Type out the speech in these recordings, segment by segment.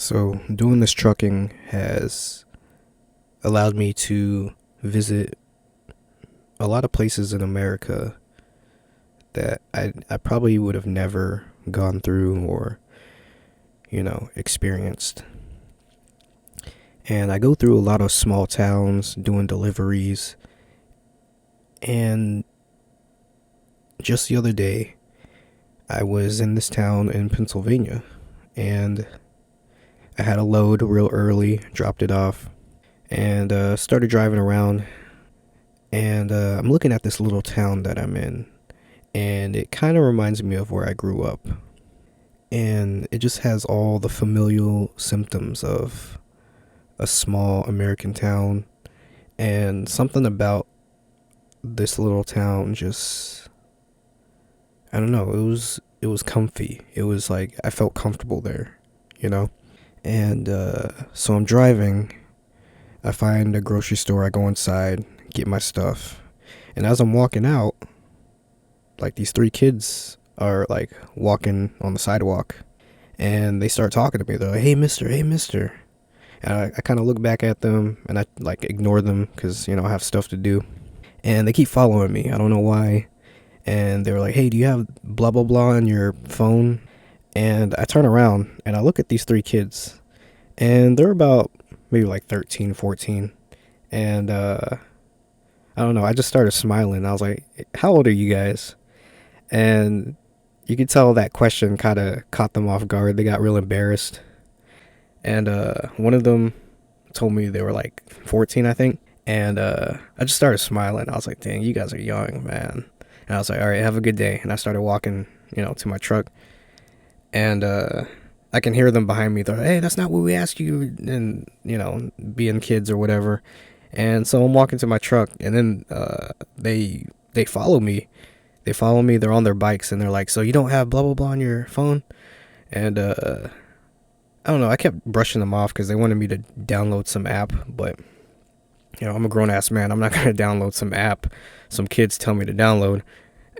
So, doing this trucking has allowed me to visit a lot of places in America that I probably would have never gone through or, experienced. And I go through a lot of small towns doing deliveries. And just the other day, I was in this town in Pennsylvania and I had a load real early, dropped it off, and started driving around. And I'm looking at this little town that I'm in, and it kind of reminds me of where I grew up. And it just has all the familial symptoms of a small American town. And something about this little town just, I don't know, it was comfy. It was like I felt comfortable there, you know? And so I'm driving. I find a grocery store. I go inside, get my stuff. And as I'm walking out, like these three kids are like walking on the sidewalk and they start talking to me. They're like, hey, mister, hey, mister. And I kind of look back at them and I like ignore them because, I have stuff to do. And they keep following me. I don't know why. And they were like, hey, do you have blah, blah, blah on your phone? And I turn around and I look at these three kids and they're about maybe like 13, 14. And I don't know. I just started smiling. I was like, how old are you guys? And you could tell that question kind of caught them off guard. They got real embarrassed. And one of them told me they were like 14, I think. And I just started smiling. I was like, dang, you guys are young, man. And I was like, all right, have a good day. And I started walking, to my truck. And I can hear them behind me. They're like, hey, that's not what we asked you. And, being kids or whatever. And so I'm walking to my truck. And then they follow me. They follow me. They're on their bikes. And they're like, so you don't have blah, blah, blah on your phone? And I don't know. I kept brushing them off because they wanted me to download some app. But, I'm a grown-ass man. I'm not going to download some app some kids tell me to download.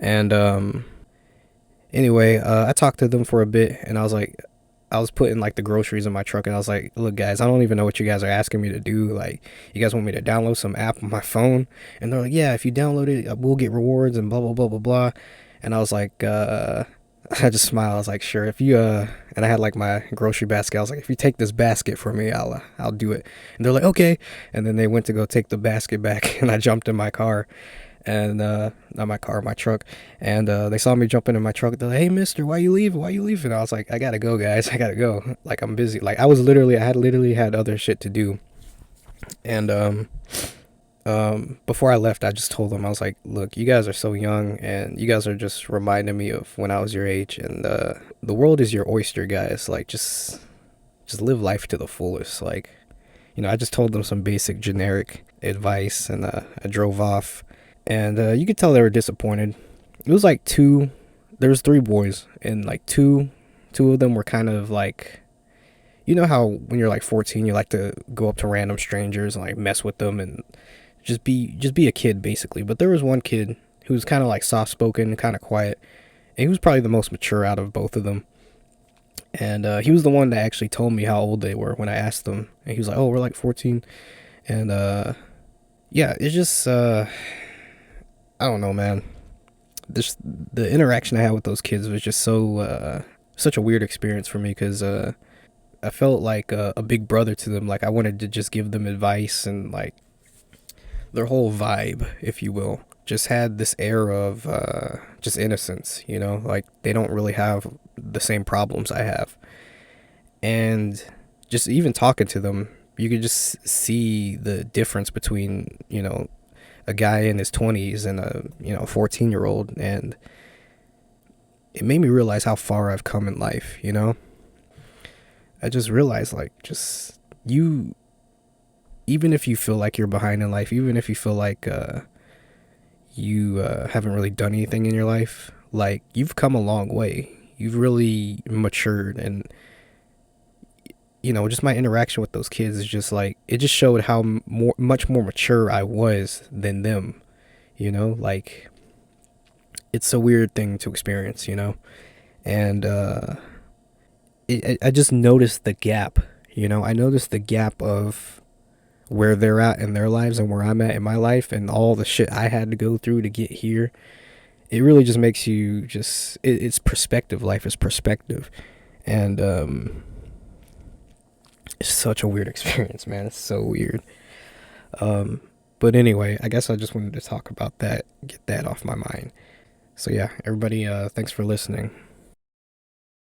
And anyway, I talked to them for a bit. And I was putting like the groceries in my truck. And I was like, look, guys, I don't even know what you guys are asking me to do. Like, you guys want me to download some app on my phone? And they're like, yeah, if you download it, we'll get rewards and blah, blah, blah, blah, blah. And I was like, I just smiled. I was like, sure, if you, and I had like my grocery basket. I was like, if you take this basket for me, I'll do it. And they're like, okay. And then they went to go take the basket back and I jumped in my car and, not my car, my truck. And, they saw me jumping in my truck. They're like, hey, mister, why you leaving? Why you leaving? I was like, I gotta go, guys. I gotta go. Like, I'm busy. Like, I had literally had other shit to do. And, before I left, I just told them, I was like, look, you guys are so young and you guys are just reminding me of when I was your age, and the world is your oyster, guys. Like, just live life to the fullest. Like, I just told them some basic generic advice, and I drove off, and you could tell they were disappointed. It was like there was three boys, and like two of them were kind of like, how when you're like 14, you like to go up to random strangers and like mess with them and just be a kid, basically. But there was one kid who was kind of like soft spoken, kind of quiet, and he was probably the most mature out of both of them. And he was the one that actually told me how old they were when I asked them. And he was like, oh, we're like 14. And yeah, it's just I don't know, man. This The interaction I had with those kids was just such a weird experience for me, because I felt like a big brother to them. Like, I wanted to just give them advice, and like their whole vibe, if you will, just had this air of just innocence, like they don't really have the same problems I have. And just even talking to them, you could just see the difference between, a guy in his 20s and a, 14-year-old. And it made me realize how far I've come in life, I just realized, like, just even if you feel like you're behind in life, even if you feel like you haven't really done anything in your life, like, you've come a long way. You've really matured. And, just my interaction with those kids is just like, it just showed how much more mature I was than them, like, it's a weird thing to experience, and I just noticed the gap You know, I noticed the gap of where they're at in their lives and where I'm at in my life, and all the shit I had to go through to get here. It really just makes you just it's perspective. Life is perspective. And it's such a weird experience, man. It's so weird. um but anyway, I guess I just wanted to talk about that, get that off my mind. So yeah, everybody, thanks for listening.